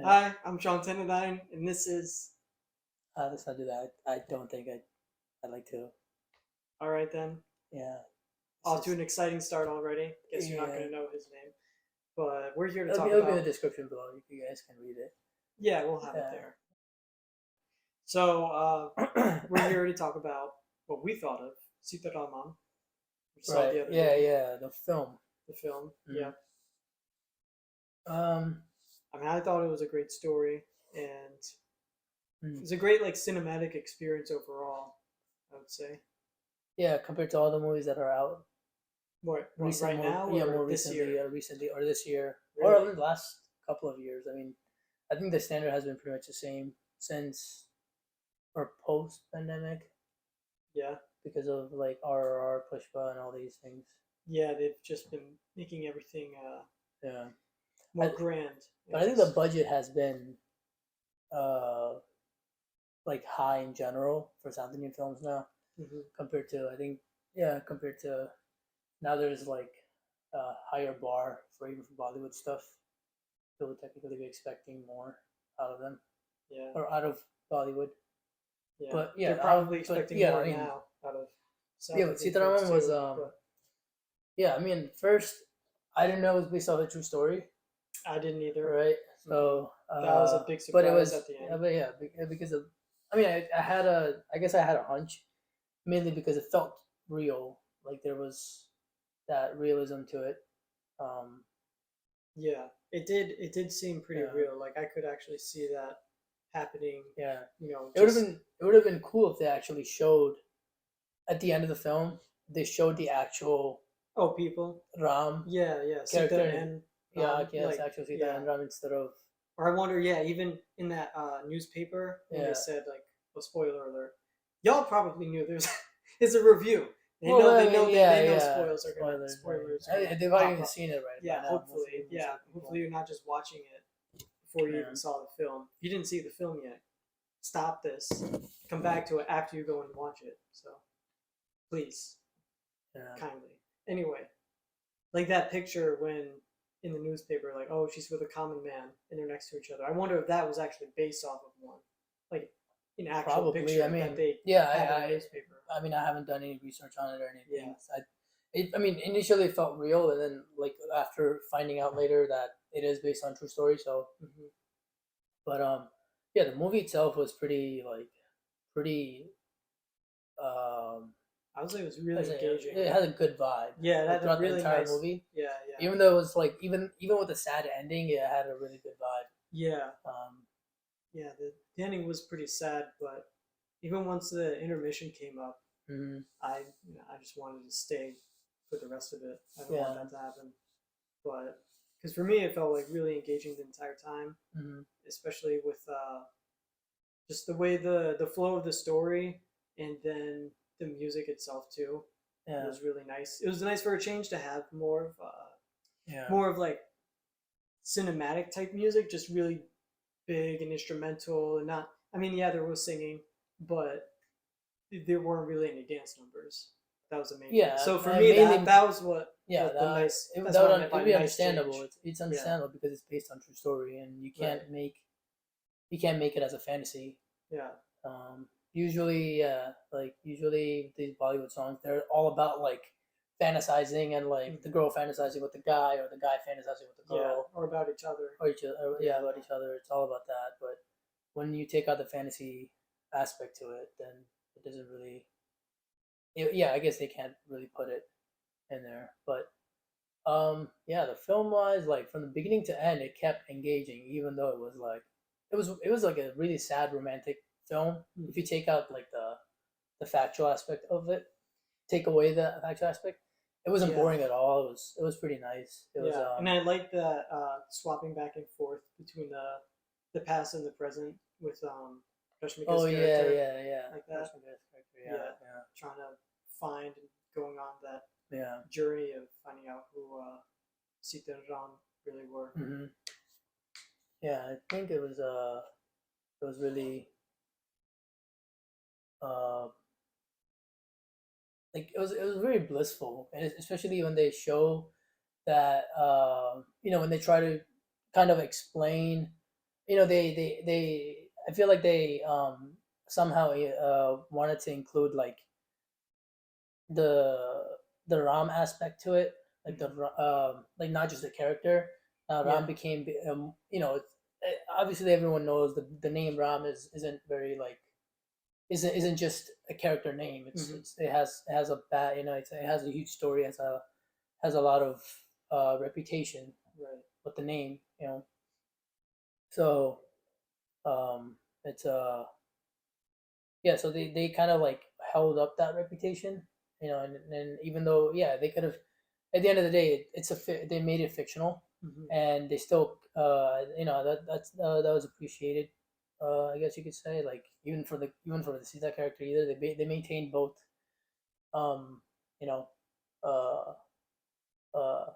Hi, I'm Sean Tenadine, and this is. Let's not do that. I don't think I'd like to. Alright then. Yeah. Off to an exciting start already. Guess you're not Yeah. going to know his name. But we're here to It'll talk be in the about. description below. You guys can read it. Yeah, we'll have it there. So, we're here to talk about what we thought of Sita Ramam. We saw Right. the other Yeah, day. yeah. The film. The film. Mm. Yeah. Um. I mean, I thought it was a great story, and it was a great cinematic experience overall, I would say. Yeah, compared to all the movies that are out. What right now? Yeah, or more this recently, year? recently, or this year, Really? or in the last couple of years. I mean, I think the standard has been pretty much the same since or post pandemic. Yeah. Because of like RRR, Pushpa, and all these things. Yeah, they've just been making everything Yeah. more grand. But I think the budget has been like high in general for South Indian films now, compared to compared to now there's like a higher bar for even for Bollywood stuff. People would technically be expecting more out of them, or out of Bollywood. Yeah, but they're probably expecting more now out of. But Sita Ramam was yeah. I mean, first I didn't know it was based off a true story. I didn't either. Right. So that was a big surprise but it was, at the end. Yeah, but yeah, because of, I mean, I had I guess I had a hunch, mainly because it felt real. Like there was that realism to it. Yeah, it did. It did seem pretty real. Like I could actually see that happening. Yeah. It would have been cool if they actually showed at the end of the film. They showed the actual people. Ram. Yeah, Character Sita and it's actually Sita and Ram instead of. Or I wonder, even in that newspaper when they said spoiler alert, y'all probably knew there's it's a review. They know spoilers are gonna spoilers. They've already seen it, right? Yeah, hopefully, hopefully you're not just watching it before you even saw the film. If you didn't see the film yet, stop this, come back to it after you go and watch it. So, please, kindly. Anyway, like that picture when in the newspaper, like, oh, she's with a common man, and they're next to each other. I wonder if that was actually based off of one, like an actual picture that they had in the newspaper. I mean, I haven't done any research on it or anything. Yeah. I mean, initially it felt real, and then like after finding out later that it is based on true story. So, but yeah, the movie itself was pretty. I would say it was really engaging. It had a good vibe. Yeah, that throughout really the entire nice movie. Yeah. Even though it was like even with the sad ending, it had a really good vibe. Yeah. The ending was pretty sad, but even once the intermission came up, I just wanted to stay for the rest of it. I don't want that to happen, but because for me it felt like really engaging the entire time, especially with just the way the flow of the story and then the music itself too. It was really nice. It was nice for a change to have more of like cinematic type music, just really big and instrumental, and not. I mean, there was singing, but there weren't really any dance numbers. That was amazing. Yeah. So for me, that was what. Yeah, it would be understandable. It's understandable because it's based on true story, and you can't make it as a fantasy. Yeah. Usually these Bollywood songs, they're all about like fantasizing and like the girl fantasizing with the guy or the guy fantasizing with the girl, or about each other, about each other. It's all about that. But when you take out the fantasy aspect to it, then it doesn't really. I guess they can't really put it in there. But the film wise, like from the beginning to end, it kept engaging, even though it was like it was like a really sad romantic film. If you take out like the factual aspect of it, take away the factual aspect, it wasn't boring at all. It was pretty nice. It was, and I like the swapping back and forth between the past and the present with Rashmika's character. Like that. Trying to find and going on that journey of finding out who Sita and Ram really were. Yeah, I think it was really like it was very blissful, and especially when they show that when they try to kind of explain they I feel like they somehow wanted to include like the Ram aspect to it, like like not just the character. Ram Yeah. became obviously everyone knows the name Ram isn't very like isn't just a character name. It has a bad it has a huge story, has a lot of reputation Right. with the name, So it's yeah, so they kind of like held up that reputation, and even though they could have, at the end of the day, they made it fictional, and they still that was appreciated. I guess you could say, like, even for the Sita character, either they maintained both, um, you know, uh, uh,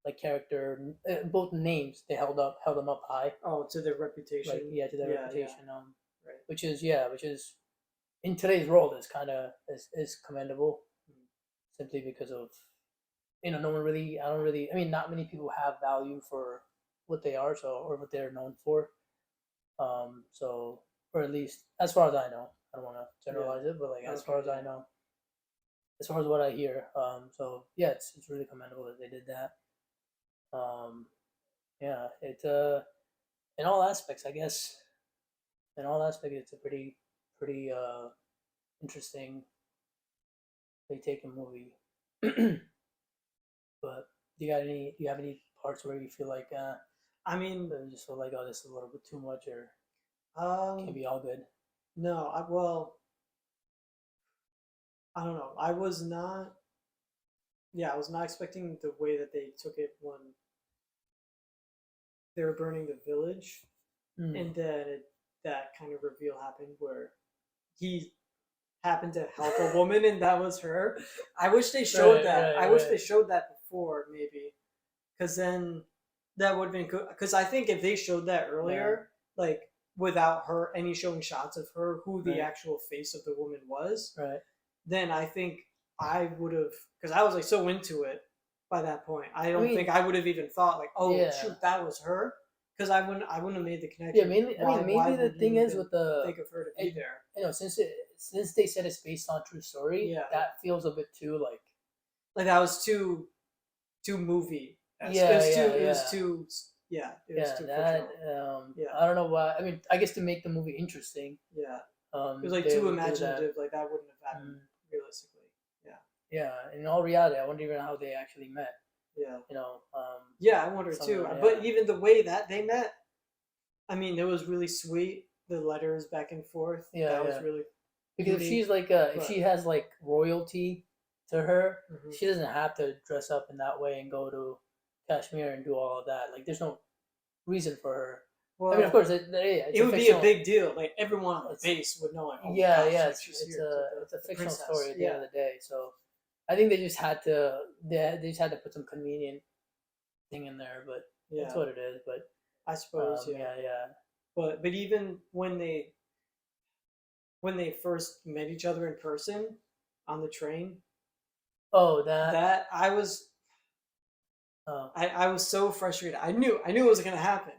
like character, both names they held them up high, Oh, to their reputation. like to their reputation, Right. which is in today's world is kind of is commendable, simply because of no one really I don't really I mean not many people have value for what they are, or what they're known for, so, or at least as far as I know, I don't want to generalize it, but like as far as I know, as far as what I hear, so yeah, it's really commendable that they did that. Yeah, it in all aspects, I guess, in all aspects, it's a pretty interesting, they taken movie. But do you have any parts where you feel like I mean, you just feel like, oh, this is a little bit too much, or can't um, be all good? no, I don't know. I was not expecting the way that they took it when they were burning the village, and then that kind of reveal happened where he happened to help a woman, and that was her. I wish they showed that. I wish they showed that before, maybe, because then that would have been good. Because I think if they showed that earlier, like without her any showing shots of her, who the actual face of the woman was, Right. then I think I would have, because I was like so into it by that point. I don't think I would have even thought like, oh shoot, that was her, because I wouldn't have made the connection. Yeah, mainly. Mainly the thing is with the think of her to be there. Since they said it's based on true story, that feels a bit too like that was too movie. It was too that. I don't know why. I mean, I guess to make the movie interesting. Yeah. It was like too imaginative. Like that wouldn't have happened realistically. Yeah. Yeah. In all reality, I wonder even how they actually met. Yeah. Yeah, I wonder too. But even the way that they met, I mean, it was really sweet. The letters back and forth. Yeah. That was really, because if she's like if she has like royalty to her, she doesn't have to dress up in that way and go to Kashmir and do all of that. Like, there's no reason for her. Well, I mean, of course, it would be a big deal. Like everyone on the base would know. Like, oh it's a fictional story at the end of the day. So I think they just had to put some convenient thing in there, but that's what it is. But I suppose, yeah. But even when they first met each other in person on the train, that I was. I was so frustrated. I knew it was gonna happen,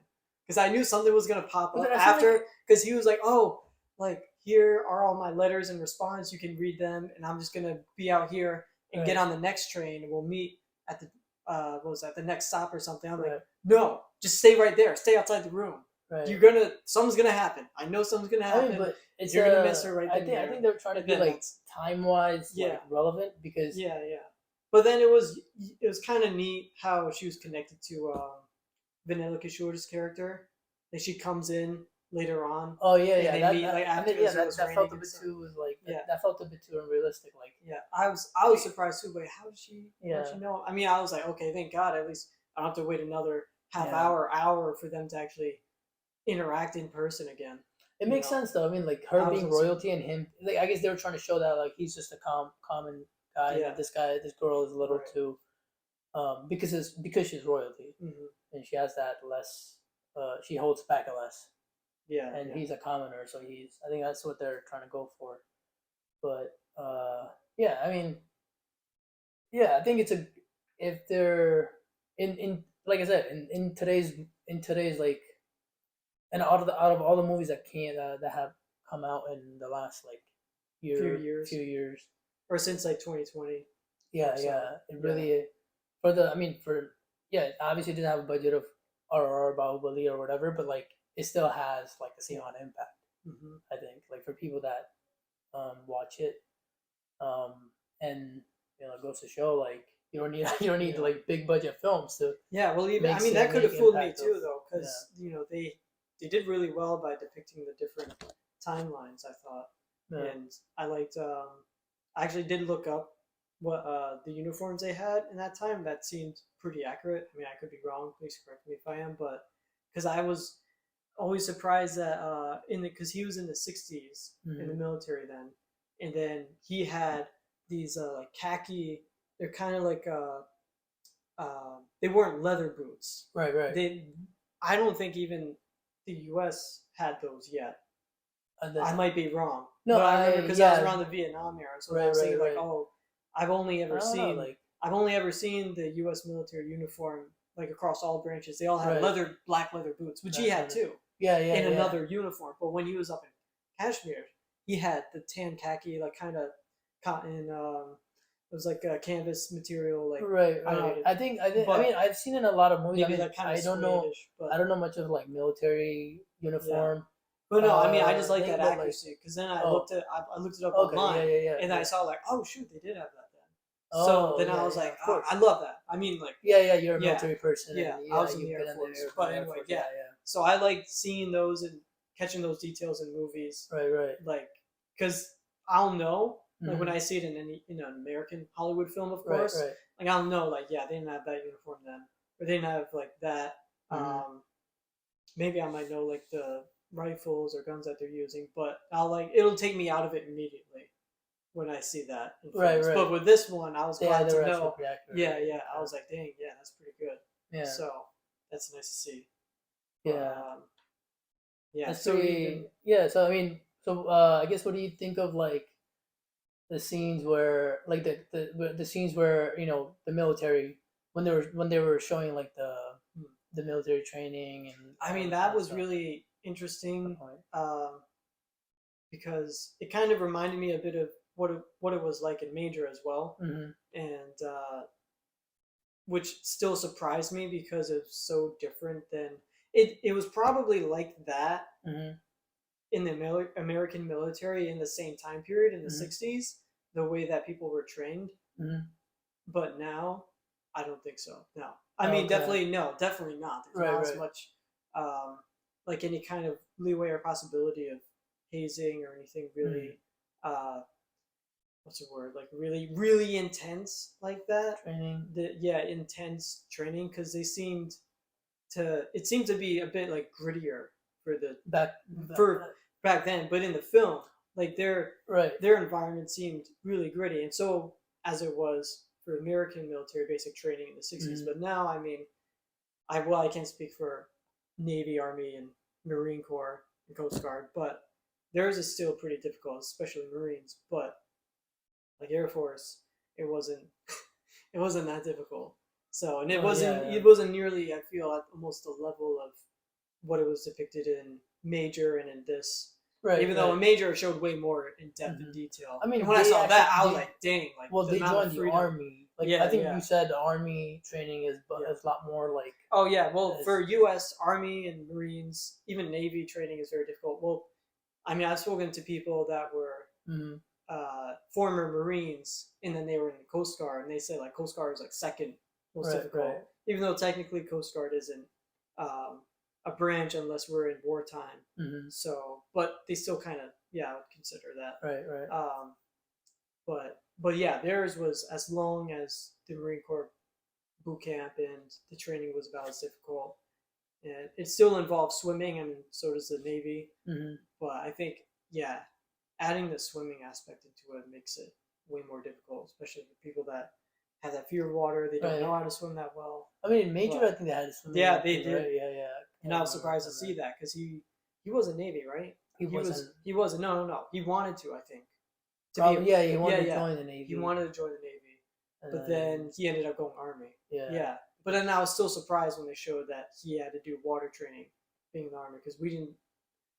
because I knew something was gonna pop up after. Because he was like, "Oh, like here are all my letters and response. You can read them, and I'm just gonna be out here and get on the next train, and we'll meet at the what was that? The next stop or something." I'm like, "No, just stay right there. Stay outside the room. Right. Something's gonna happen. I know something's gonna happen. I mean, but you're gonna miss her right there." I think they're trying to be like time wise, relevant, because But then it was kind of neat how she was connected to Vanilla Kishore's character. Like she comes in later on. Oh yeah. That felt a bit too that felt a bit too unrealistic. Like I was surprised too. Like how did she know? I mean, I was like, okay, thank God. At least I don't have to wait another hour for them to actually interact in person again. It makes sense though. I mean, like her being royalty and him. Like, I guess they were trying to show that like he's just a common guy. Yeah. This girl is a little too, because she's royalty, and she has that less. She holds back a less. Yeah. And he's a commoner, so I think that's what they're trying to go for. But I mean, I think if they're in like I said in today's like And out of all the movies that have come out in the last like few years, or since like 2020. Yeah, it really obviously it didn't have a budget of RRR Bahubali or whatever, but like it still has like the same amount of impact. I think like for people that watch it, and it goes to show like you don't need like big budget films to well, even I mean that could have fooled me too though, because they did really well by depicting the different timelines, I thought. And I liked I actually did look up what the uniforms they had in that time. That seemed pretty accurate. I mean, I could be wrong, please correct me if I am, but because I was always surprised that because he was in the 60s in the military then, and then he had these like khaki, they're kind of like they weren't leather boots, right. I don't think even the US had those yet. I might be wrong. No, but I remember because I was around the Vietnam era, so I was thinking like, oh, I've only ever seen the U.S. military uniform like across all branches. They all had black leather boots, which he had too. In another uniform, but when he was up in Kashmir, he had the tan khaki, like kind of cotton. It was like a canvas material, like right. I think. I mean, I've seen in a lot of movies. Maybe that kind of I don't know. I don't know much of like military uniform. Yeah. But no, I mean, I just like that accuracy because then I looked it up online, and I saw like, oh shoot, they did have that then. So then I was like, oh, I love that. I mean, like, you're a military person. Yeah, I was in the Air Force. But anyway, so I liked seeing those and catching those details in movies. Right. Like, because I'll know, like when I see it in an American Hollywood film, of course, like I'll know, like, yeah, they didn't have that uniform then, or they didn't have like that. Maybe I might know like the rifles or guns that they're using, but it'll take me out of it immediately when I see that in films. But with this one, I was glad to know. I was like, dang, that's pretty good. Yeah. So that's nice to see. That's so So I mean, I guess what do you think of like the scenes where like the scenes where the military when they were showing like the military training and I mean that was really interesting because it kind of reminded me a bit of what it was like in Major as well, and which still surprised me because it's so different than it was probably like that in the American military in the same time period in the 60s, the way that people were trained, but now I don't think so. No, I mean definitely not. There's not as much like any kind of leeway or possibility of hazing or anything really what's the word, like really intense like that training. Intense training, because it seemed to be a bit like grittier for the back then, but in the film like their environment seemed really gritty, and so as it was for American military basic training in the 60s. But now I mean I can't speak for Navy, Army, and Marine Corps and Coast Guard, but theirs is still pretty difficult, especially Marines. But like Air Force, it wasn't that difficult. So, and it wasn't nearly, I feel, at almost the level of what it was depicted in Major and in this. Even though in Major it showed way more in depth and detail. I mean, and when I saw that, I was like, dang! Like, well, they joined the Army. Like, I think you said the Army training is a lot more like. Oh yeah, well, for U.S. Army and Marines, even Navy training is very difficult. Well, I mean, I've spoken to people that were former Marines, and then they were in the Coast Guard, and they say like Coast Guard is like second most difficult, even though technically Coast Guard isn't a branch unless we're in wartime. So, but they still kind of I would consider that. But yeah, theirs was as long as the Marine Corps boot camp, and the training was about as difficult. And it still involves swimming, and so does the Navy. But I think adding the swimming aspect into it makes it way more difficult, especially for people that have that fear of water. They don't know how to swim that well. I mean, in Major, I think they had to swim. Yeah, they did. Right? Yeah. And I was surprised to see that because he was in Navy, right? He wasn't. No. He wanted to, I think. He wanted to join the Navy. He wanted to join the Navy, but then he ended up going Army. Yeah. But then I was still surprised when they showed that he had to do water training being in the Army because we didn't.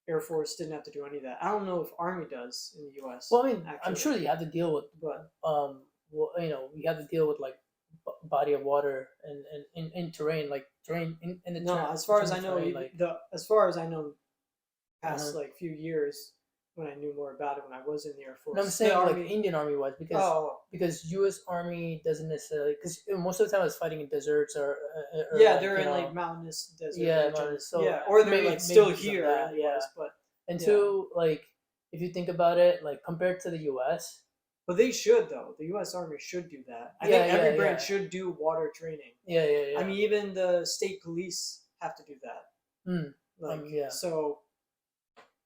Air Force didn't have to do any of that. I don't know if Army does in the U.S. Well, I mean, actually. I'm sure you have to deal with, but well, you have to deal with like body of water and in terrain, like terrain in the no, as far as I know, terrain, like, as far as I know, past Uh-huh. like few years when I knew more about it when I was in the Air Force. no, I'm saying the like Army, Indian Army was because U.S. Army doesn't necessarily because most of the time it's fighting in deserts or yeah, like, they're in like mountainous desert yeah, regions. so yeah, or they're maybe- like still maybe because of here that, in the US, but and yeah. two, like if you think about it, like compared to the U.S. But they should though. The U.S. Army should do that. I Yeah, think every yeah, branch yeah. should do water training. Yeah. I mean, even the state police have to do that. Like yeah. so,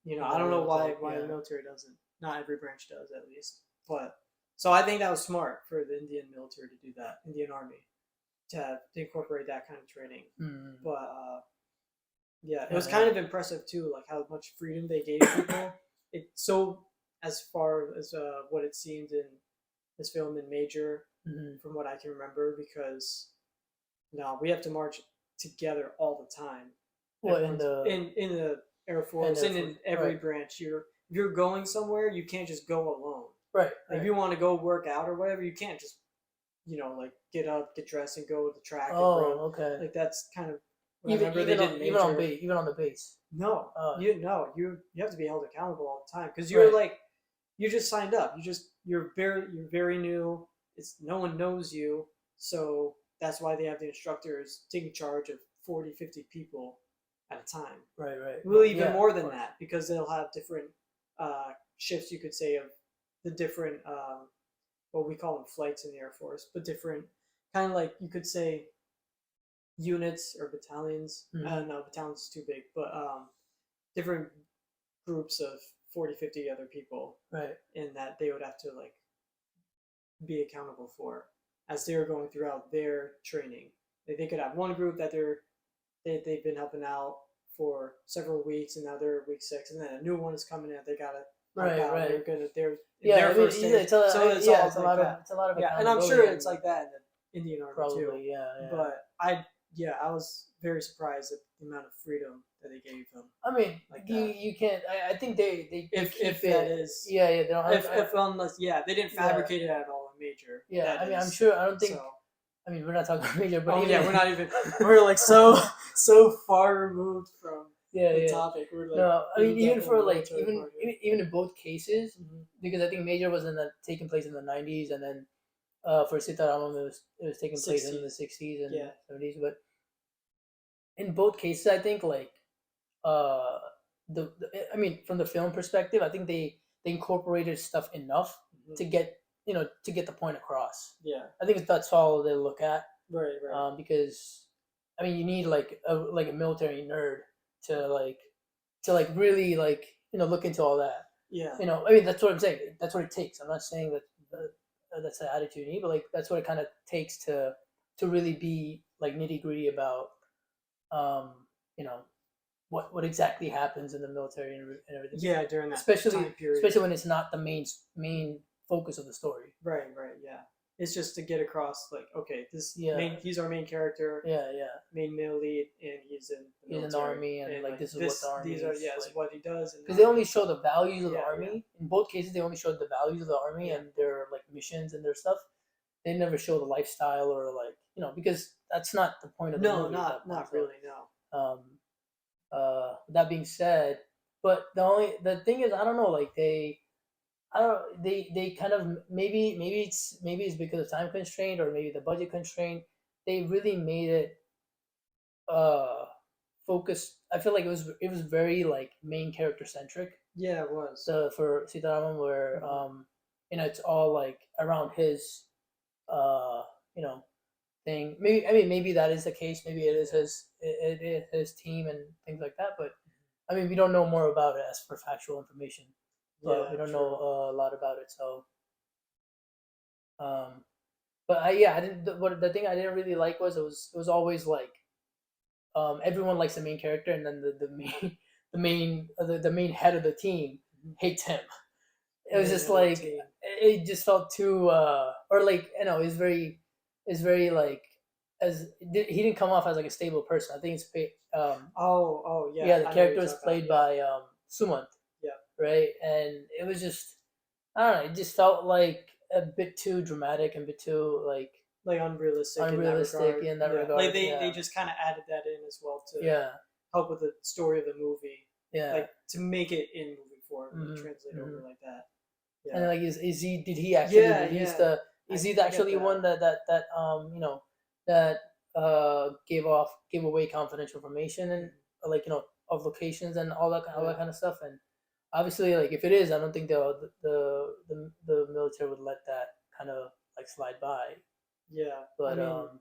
you know, Yeah, I don't know it's why like, the yeah. military doesn't. Not every branch does, at least. But so I think that was smart for the Indian military to do that. Indian Army to incorporate that kind of training. But yeah, it was kind of impressive too, like how much freedom they gave people. As far as what it seemed in this film in Major, from what I can remember, because no, we have to march together all the time. Well, in the Air Force and in every right. branch, if you're going somewhere, you can't just go alone. Right. Like, if you want to go work out or whatever, you can't just like get up, get dressed, and go to the track. Oh, and run. okay. Like that's kind of even on the base. No, you have to be held accountable all the time because you're like you just signed up. You're very new. No one knows you, so that's why they have the instructors taking charge of 40, 50 people at a time. Right. Well, even more than that because they'll have different shifts. You could say of the different what we call them flights in the Air Force, but different kind of like you could say units or battalions. No, battalions is too big, but different groups of 40, 50 other people, right? And that they would have to like be accountable for as they're going throughout their training. They could have one group that they've been helping out for several weeks, and now they're week 6, and then a new one is coming in. They gotta right. They're yeah. First day. It's a lot of yeah, and I'm sure it's like that in the Indian Army probably, too. Yeah. But I was very surprised at the amount of freedom that they gave them. I mean, like you can't. I think they if that is yeah. They don't. If unless they didn't fabricate it at all in Major. Yeah, I mean, I'm sure. I don't think. So. I mean, we're not talking about Major, but we're not even. We're like so far removed from the topic. We're like, no, I mean, even for like even in both cases, because I think Major was taking place in the 90s, and then for Sita Ramam it was taking place in the 60s and 70s. But in both cases, I think like I mean, from the film perspective, I think they incorporated stuff enough to get the point across. Yeah, I think that's all they look at. Right. Because I mean, you need like a military nerd to really look into all that. Yeah. I mean, that's what I'm saying. That's what it takes. I'm not saying that that's the attitude you need, but like that's what it kind of takes to really be like nitty gritty about what exactly happens in the military and everything. Yeah, during that time period. Especially when it's not the main focus of the story. Right. Yeah. It's just to get across, like, okay, he's our main character. Yeah. Main male lead, and he's in the army, and like this is what the army is. This is what he does. Because they only show the values of the army. In both cases, they only showed the values of the army and their like missions and their stuff. They never show the lifestyle or like because that's not the point of the movie. Not really. No. That being said, but the thing is, I don't know, like they kind of maybe it's because of time constraint or maybe the budget constraint. They really made it focused. I feel like it was very like main character centric. Yeah, it was. For Sita Ramam, where it's all like around his thing. Maybe that is the case. Maybe it is his team and things like that. But I mean, we don't know more about it as for factual information. But we don't know a lot about it. So, but I didn't. The thing I didn't really like was it was always like, everyone likes the main character, and then the main head of the team hates him. It was just like it just felt too or like it's very like he didn't come off as like a stable person. I think it's Yeah. yeah, the I know character you're was talking played about, by Sumant, yeah. right? And it was just, I don't know, it just felt like a bit too dramatic and a bit too like unrealistic unrealistic in that regard. regard. Like they Yeah, just kind of added that in as well to yeah, help with the story of the movie, yeah. like to make it in movie form and Mhm, translate mhm. over like that. And Yeah. like, is he? Did he actually Yeah, release yeah. the? Is he I get actually that. one that you know that gave away confidential information and like of locations and all that Yeah. kind of stuff? And obviously, like if it is, I don't think the military would let that kind of like slide by. Yeah. But I mean,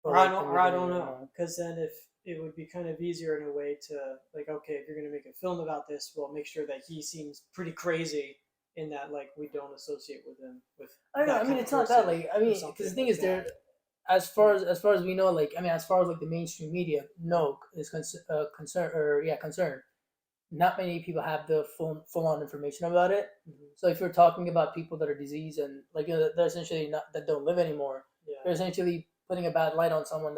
or I like don't, the or I movie, don't know, because then if it would be kind of easier in a way to like, okay, if you're gonna make a film about this, well, make sure that he seems pretty crazy in that, like, we don't associate with him with I don't know. that I mean, kind of it's not that person like I or mean, something because the thing like is, there that. as far as we know, like I mean, as far as like the mainstream media is concerned or concerned, not many people have the full on information about it. Mhm. So if you're talking about people that are diseased and like they're essentially not that don't live anymore, Yeah. they're essentially putting a bad light on someone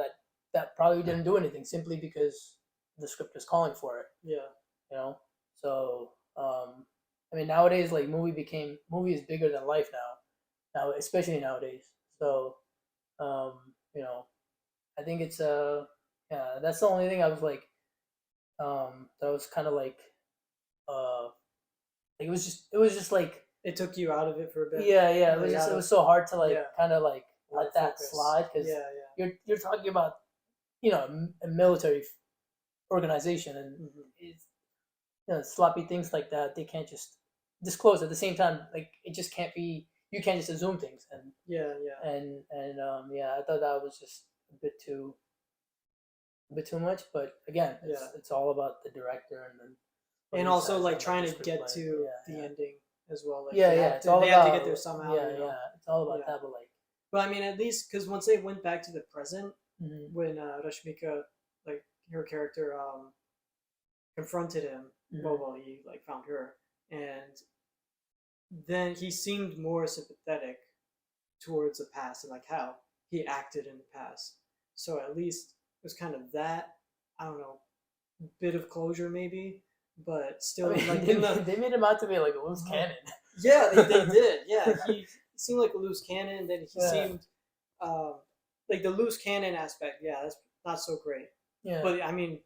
that probably didn't do anything simply because the script is calling for it. Yeah. You know, so I mean nowadays like movie is bigger than life now especially nowadays. So you know, I think it's yeah, that's the only thing I was like that was kind of like it was just like It took you out of it for a bit. yeah Like, it was so hard to like yeah. kind of like Out let of that focus. slide because Yeah. you're talking about a military organization and Mhm. it's, sloppy things like that they can't just disclose at the same time. Like it just can't be, you can't just assume things. And Yeah. yeah, I thought that was just a bit too much. But again, it's all about the director and then what And he also decides like on, trying the to get screenplay. to the ending as well. Like Yeah, it's all they about have to get there somehow. it's all about Yeah. that. But like, But I mean, at least because once they went back to the present, mhm, when Rashmika, like her character, confronted him, mhm. well, he like found her, and then he seemed more sympathetic towards the past and like how he acted in the past. So at least it was kind of that, I don't know, bit of closure maybe, but still I mean, like they made him out to be like a loose cannon. Yeah, they did. Yeah, he seemed like a loose cannon. And then he seemed like the loose cannon aspect. Yeah, that's not so great. Yeah, But I mean,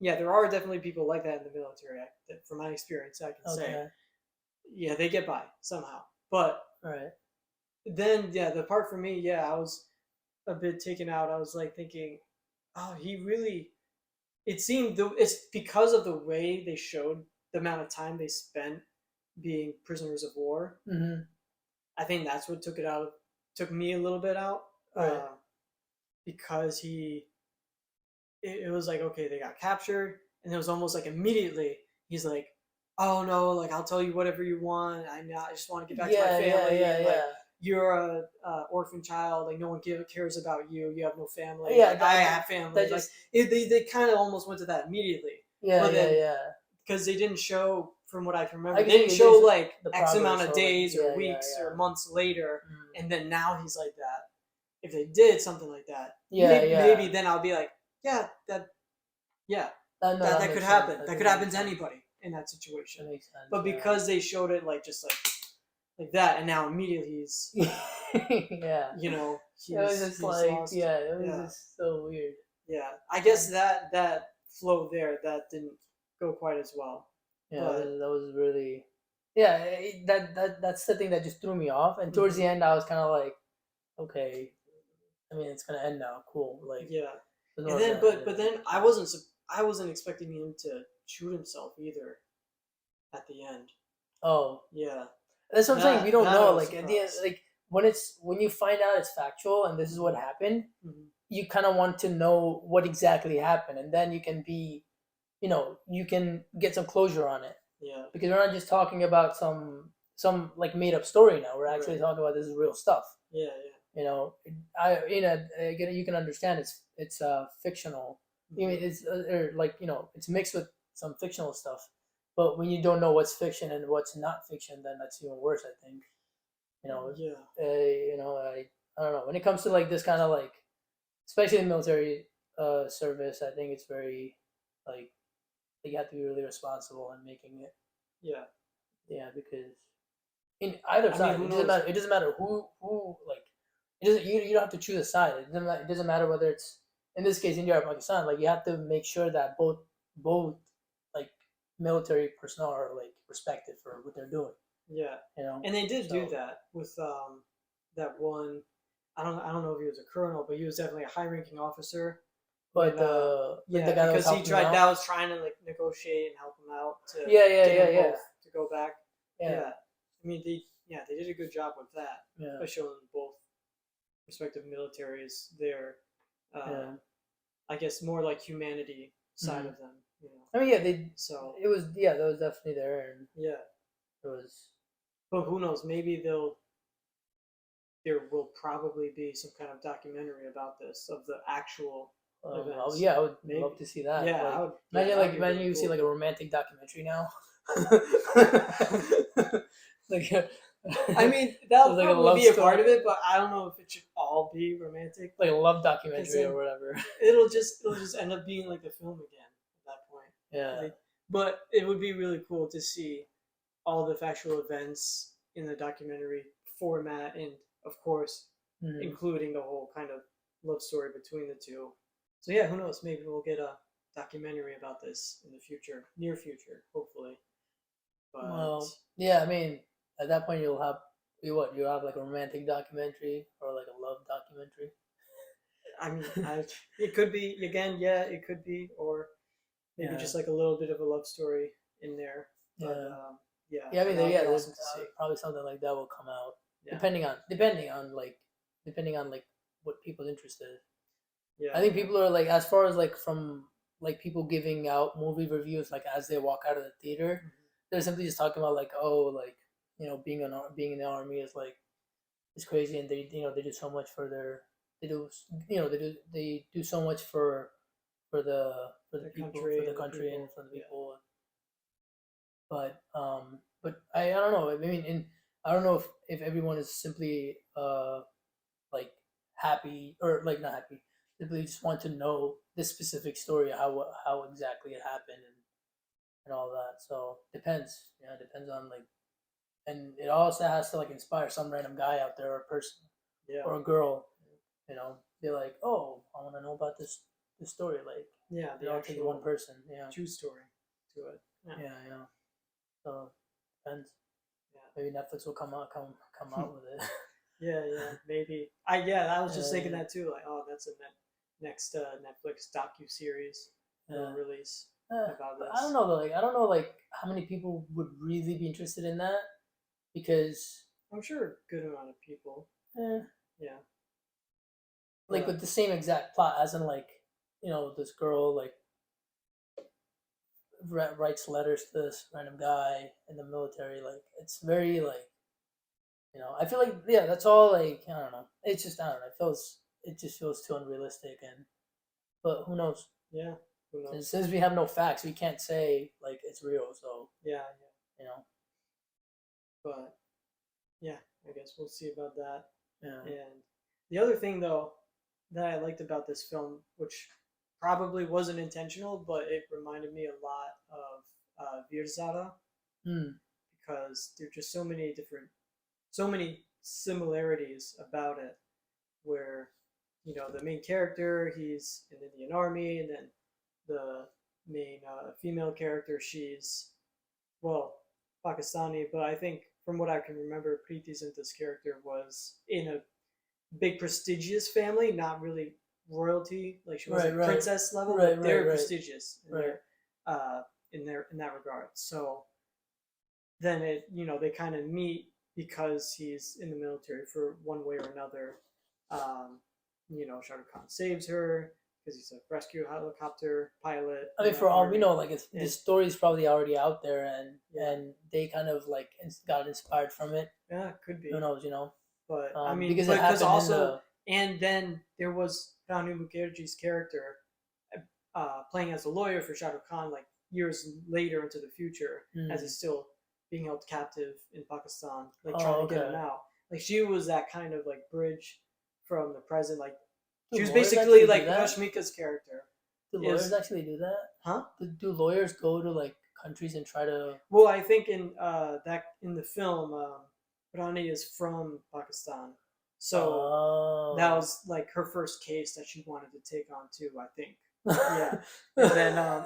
yeah, there are definitely people like that in the military. From my experience, I can say, yeah, they get by somehow. But right. then, yeah, the part for me, yeah, I was a bit taken out. I was like thinking, oh, he really. It seemed it's because of the way they showed the amount of time they spent being prisoners of war. Mm-hmm. I think that's what took me a little bit out, Right. because it was like, okay, they got captured, and it was almost like immediately he's like, oh no, like I'll tell you whatever you want. I just want to get back to my family. Like, you're a orphan child. Like no one cares about you. You have no family. Yeah, like, I have family. Like they kind of almost went to that immediately. Because they didn't show, from what I can remember, they didn't show like X amount of days or weeks or months later, and then now he's like that. If they did something like that, maybe then I'll be like, yeah, that could happen. That could happen to anybody in that situation. That makes sense. But because they showed it like just like that, and now immediately he's yeah, he's, it was just like lost. It was just so weird. Yeah, I guess that flow there that didn't go quite as well. Yeah, that was really that's the thing that just threw me off. And towards the end, I was kind of like, okay, I mean, it's gonna end now. Cool, like And then, but then I wasn't expecting him to shoot himself either at the end. Oh yeah, that's what I'm saying. We don't know. Like at the end, like when you find out it's factual and this is what happened, you kind of want to know what exactly happened, and then you can be, you can get some closure on it. Yeah. Because we're not just talking about some like made up story now. We're actually talking about this is real stuff. Yeah. You can understand it's fictional. I mean, it's it's mixed with some fictional stuff. But when you don't know what's fiction and what's not fiction, then that's even worse. I think. I don't know. When it comes to like this kind of like, especially in military service, I think it's very like you have to be really responsible in making it. Yeah. Yeah, because in either side, who it doesn't knows? matter. It doesn't matter who like. It doesn't. You don't have to choose a side. It doesn't matter whether it's in this case India or Pakistan. Like you have to make sure that both like military personnel are like respected for what they're doing. Yeah. You know. And they did do that with that one. I don't know if he was a colonel, but he was definitely a high-ranking officer. But yeah, the guy because he tried. out? That was trying to like negotiate and help him out to Yeah. both to go back. Yeah. I mean, they did a good job with that by showing both respective militaries their, I guess, more like humanity side of them. You know. I mean, yeah, they. So it was that was definitely there, and yeah, it was. But who knows? Maybe there will probably be some kind of documentary about this of the actual events. Yeah, I would love to see that. Yeah, like, I would. Imagine Really you cool. see like a romantic documentary now. Like, I mean, that'll like probably be a part of it, but I don't know if it should all be romantic. Like a love documentary or whatever. It'll just end up being like a film again at that point. Yeah. But it would be really cool to see all the factual events in the documentary format, and of course, including the whole kind of love story between the two. So yeah, who knows? Maybe we'll get a documentary about this in the future, near future, hopefully. But well, yeah, I mean, at that point you'll have like a romantic documentary or like a love documentary. I mean, it could be again, yeah, it could be, or maybe just like a little bit of a love story in there. But, I mean, there's probably something like that will come out, depending on like what people's interest is. Yeah, I think people are like, as far as like from like people giving out movie reviews like as they walk out of the theater, they're simply just talking about like, oh, like, you know, being in the army is like, it's crazy, and they do so much for they do so much for the people, country, for the country, and for the people. But I don't know. I mean, I don't know if everyone is simply like happy or like not happy. Simply just want to know this specific story, how exactly it happened, and all that. So depends. It depends on like, and it also has to like inspire some random guy out there or a person, or a girl. Be like, oh, I want to know about this story. Like, they all take one person. True story to it. Yeah. So depends. Maybe Netflix will come out with it. Yeah, maybe. I was just thinking that too. Like, oh, that's a next Netflix docu-series release about this. I don't know though. Like, I don't know like how many people would really be interested in that, because I'm sure a good amount of people. Yeah. Like with the same exact plot, as in like, this girl like writes letters to this random guy in the military. Like, it's very like, I feel like that's all like, I don't know. It's just, I don't know. It just feels too unrealistic, but who knows? Yeah, who knows? Since we have no facts, we can't say like it's real. So yeah. But yeah, I guess we'll see about that. Yeah. And the other thing though that I liked about this film, which probably wasn't intentional, but it reminded me a lot of Virzada, because there are just so many similarities about it, where the main character, he's in the Indian Army, and then the main female character, she's Pakistani, but I think from what I can remember, Preeti Zinta's character was in a big prestigious family, not really royalty, like she wasn't princess level, but they're prestigious in that regard. So then they kind of meet because he's in the military for one way or another. Shah Rukh Khan saves her because he's a rescue helicopter pilot. I mean, for all we know, like the story's probably already out there, and they kind of like got inspired from it. Yeah, could be. Who knows, But I mean, because also, and then there was Hanu Mukherjee's character playing as a lawyer for Shah Rukh Khan, like years later into the future, as he's still being held captive in Pakistan, like trying to get him out. Like, she was that kind of like bridge from the present. Like Do she was lawyers basically actually like do that? Rashmika's character. Do lawyers actually do that? Huh? Do lawyers go to like countries and try to? Well, I think in the film, Rani is from Pakistan, so that was like her first case that she wanted to take on too. I think. Yeah,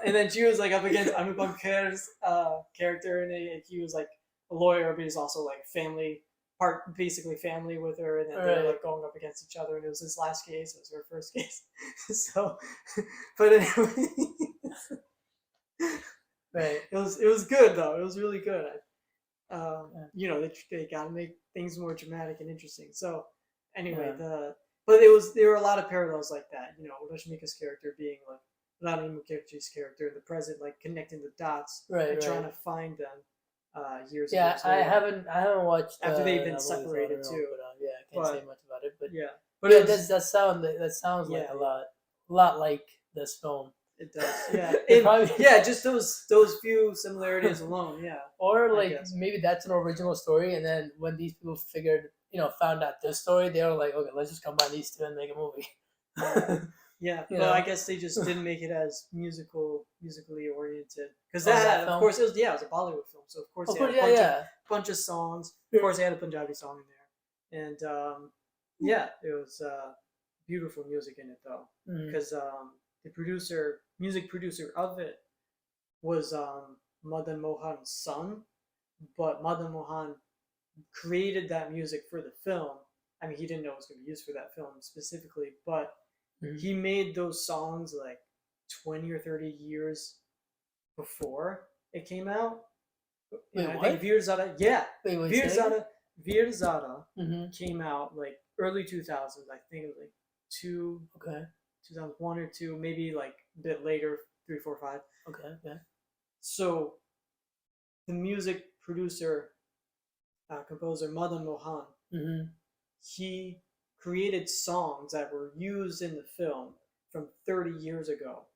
and then she was like up against Anupam Kher's character, and he was like a lawyer, but he's also like basically family with her, and then they were like going up against each other, and it was his last case. It was her first case, so. But anyway, right. It was good though. It was really good. You know, they gotta make things more dramatic and interesting. So anyway, but there were a lot of parallels like that. You know, Rashmika's character being like Rani Mukherjee's character in the present, like connecting the dots and trying to find them years ago. Yeah, I haven't watched after they've been separated too. But, I can't say much about it. But but yeah, that sounds like a lot like this film. It does, yeah. Just those few similarities alone, yeah. Or like maybe that's an original story, and then when these people found out this story, they were like, okay, let's just combine these two and make a movie. Yeah, but I guess they just didn't make it as musically oriented because that of course it was a Bollywood film, so of course they had a bunch of songs. Of course, they had a Punjabi song in there, and it was beautiful music in it though, because the music producer of it was Madan Mohan's son, but Madan Mohan created that music for the film. I mean, he didn't know it was going to be used for that film specifically, but he made those songs like 20 or 30 years before it came out. Wait, I what? think Veer Zara, Veer Zara came out like early 2000s. I think it was like 2001 or 2, maybe like a bit later, 3, 4, 5. Okay. So the music producer, composer Madan Mohan, he created songs that were used in the film from 30 years ago.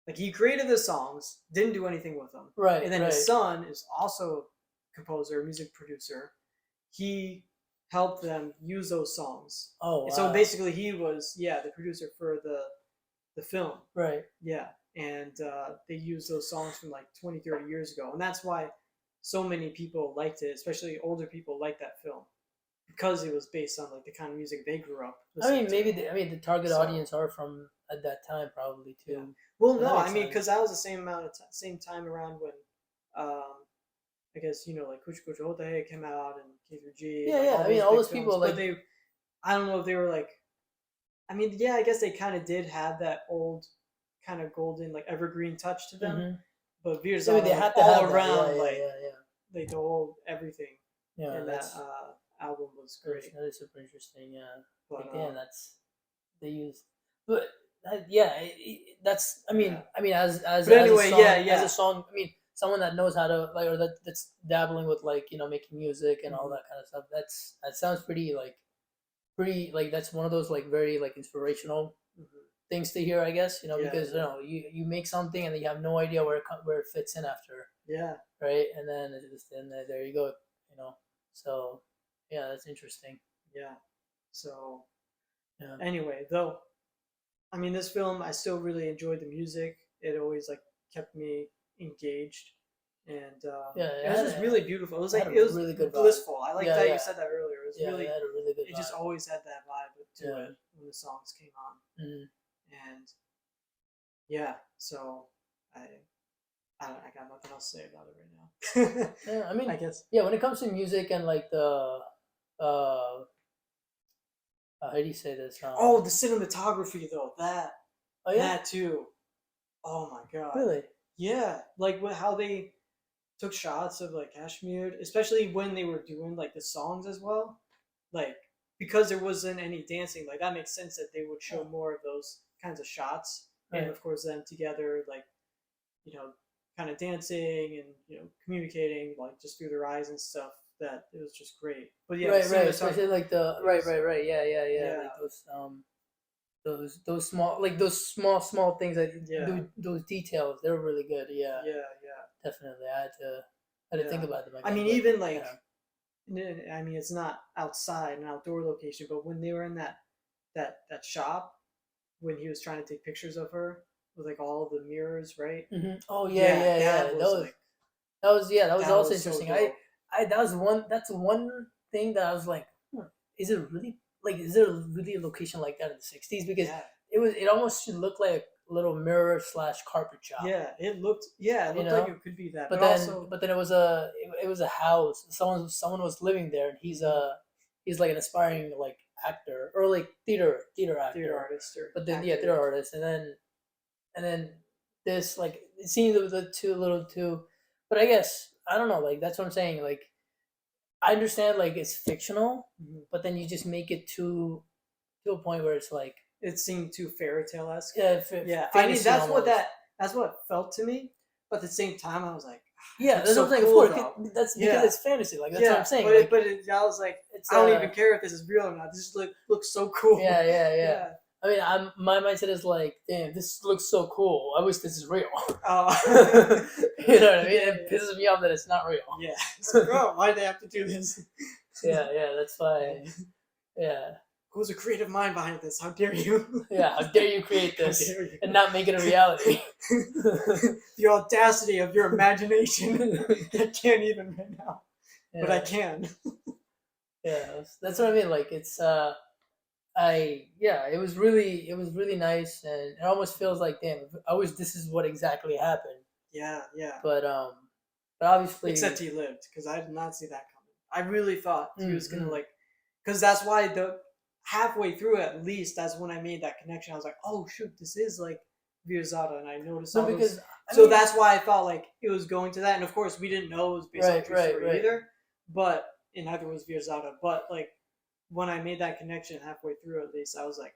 Like he created the songs, didn't do anything with them. Right. And then his son is also a composer, music producer. He helped them use those songs. Oh, wow. So basically he was, the producer for the film. Right. Yeah. And they used those songs from like 20, 30 years ago. And that's why so many people liked it, especially older people liked that film. Because it was based on like the kind of music they grew up listening to. The target audience are from at that time probably too. Yeah. Well, no, I mean, because that was the same time around when, I guess like Kuch Kuch Hota Hai came out and K3G. Yeah. I mean, all those people but I don't know if they were like. I mean, I guess they kind of did have that old, kind of golden like evergreen touch to them. But Veer Zara, they had to all have around like the whole everything. Yeah, and that album was great. That is super interesting. Yeah, but again, they use, but that's. I mean, as a song. I mean, someone that knows how to like, or that's dabbling with like making music and all that kind of stuff. That sounds pretty that's one of those like very like inspirational things to hear, I guess. Because you make something and then you have no idea where it fits in after. Yeah. Right, and then there you go. So. Yeah, that's interesting. Yeah. So, anyway, though, I mean, this film, I still really enjoyed the music. It always like kept me engaged, and it was just really beautiful. It was like it was really good, blissful. I like that you said that earlier. It was really, it had a really good. It just always had that vibe to it when the songs came on, and so I got nothing else to say about it right now. Yeah, I mean, I guess. Yeah, when it comes to music and like the how do you say this? The cinematography though, that too. Oh my god. Really? Yeah, like how they took shots of like Kashmir, especially when they were doing like the songs as well. Like because there wasn't any dancing, like that makes sense that they would show more of those kinds of shots, and of course them together, like kind of dancing and communicating like just through their eyes and stuff. That it was just great. But especially like the yeah. Like those small things that those details, they're really good. Yeah, definitely. I had to think about them. I mean, even like I mean, it's not outside, an outdoor location, but when they were in that shop, when he was trying to take pictures of her with like all the mirrors, right? Mm-hmm. Oh yeah. That was like That was that also was so interesting. dope. That's one thing that I was like, is it really like is there really a location like that in the '60s? Because Yeah. it almost should look like a little mirror / carpet shop. Yeah, it looked like it could be that, But then it was a house. Someone was living there, and he's like an aspiring like actor or like theater actor, theater artist or but then actor, yeah, theater artist, and then this like it seemed the too little too, but I guess I don't know, like that's what I'm saying. Like I understand like it's fictional, but then you just make it to a point where it's like it seemed too fairy tale esque. Yeah. I mean, that's almost. what it felt to me. But at the same time, I was like, yeah, that's so what I'm saying. cool, Of course, that's because it's fantasy. Like that's what I'm saying. But I was like, I don't even care if this is real or not. This just looks so cool. Yeah. I mean, my mindset is like, damn, this looks so cool. I wish this is real. Oh. You know what I mean? It pisses me off that it's not real. Yeah. It's like, oh, why do they have to do this? Yeah, that's why. Yeah. Who's a creative mind behind this? How dare you? Yeah, how dare you create this and not make it a reality? The audacity of your imagination. I can't even right now. Yeah. But I can. Yeah, that's what I mean. Like it's it was really nice, and it almost feels like, damn, I wish this is what exactly happened. Yeah. But obviously, except he lived, because I did not see that coming. I really thought he was gonna because that's why halfway through at least, that's when I made that connection. I was like, oh shoot, this is like Virzata, and I noticed all those. So that's why I thought like it was going to that, and of course we didn't know it was based on true story either. But neither was Virzata. But like when I made that connection halfway through, at least I was like,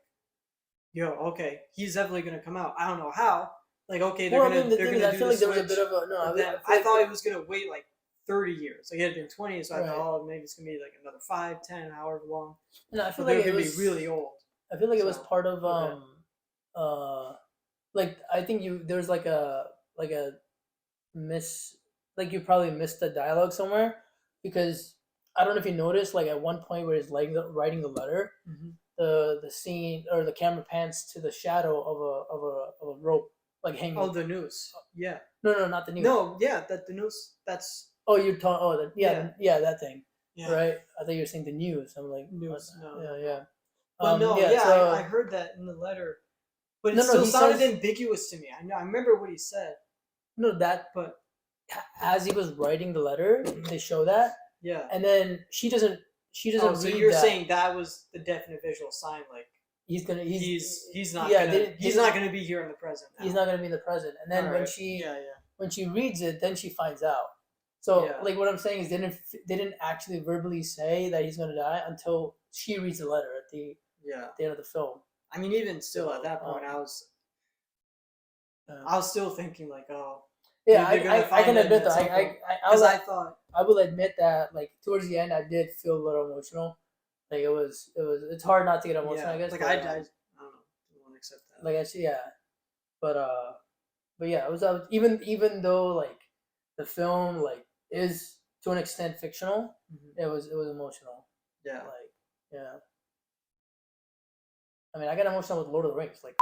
yo, okay, he's definitely gonna come out. I don't know how. Like, okay, they're gonna do the I feel like switch. There was a bit of a I thought it was gonna wait like 30 years. Like it had been 20, so I thought, oh, maybe it's gonna be like another 5, 10, however long. No, I feel like it was be really old. I feel like it was part of like I think there's like a miss, like you probably missed the dialogue somewhere, because I don't know if you noticed, like at one point where he's like writing the letter, the scene or the camera pans to the shadow of a rope like hanging. Oh, the noose. Yeah. No, not the noose. No, yeah, the noose. That's. Oh, you're talking. Oh, that thing. Yeah. Right. I thought you were saying the news. I'm like news. No. Yeah. But I heard that in the letter, but it still sounded ambiguous to me. I remember what he said. But as he was writing the letter, they show that. Yeah. And then she doesn't. Oh, so you're saying that was the definite visual sign, like he's not gonna be here in the present. He's not gonna be in the present. And then when she reads it, then she finds out. So like what I'm saying is they didn't actually verbally say that he's gonna die until she reads the letter at the end of the film. I mean, even still at that point, I was still thinking like, oh. Yeah, I can admit that. I will admit that like towards the end, I did feel a little emotional. Like it's hard not to get emotional. I guess. Like I don't know. I won't accept that. Like I see, but yeah, it was even though like the film like is to an extent fictional, it was emotional. Yeah. Like I mean, I got emotional with Lord of the Rings, like.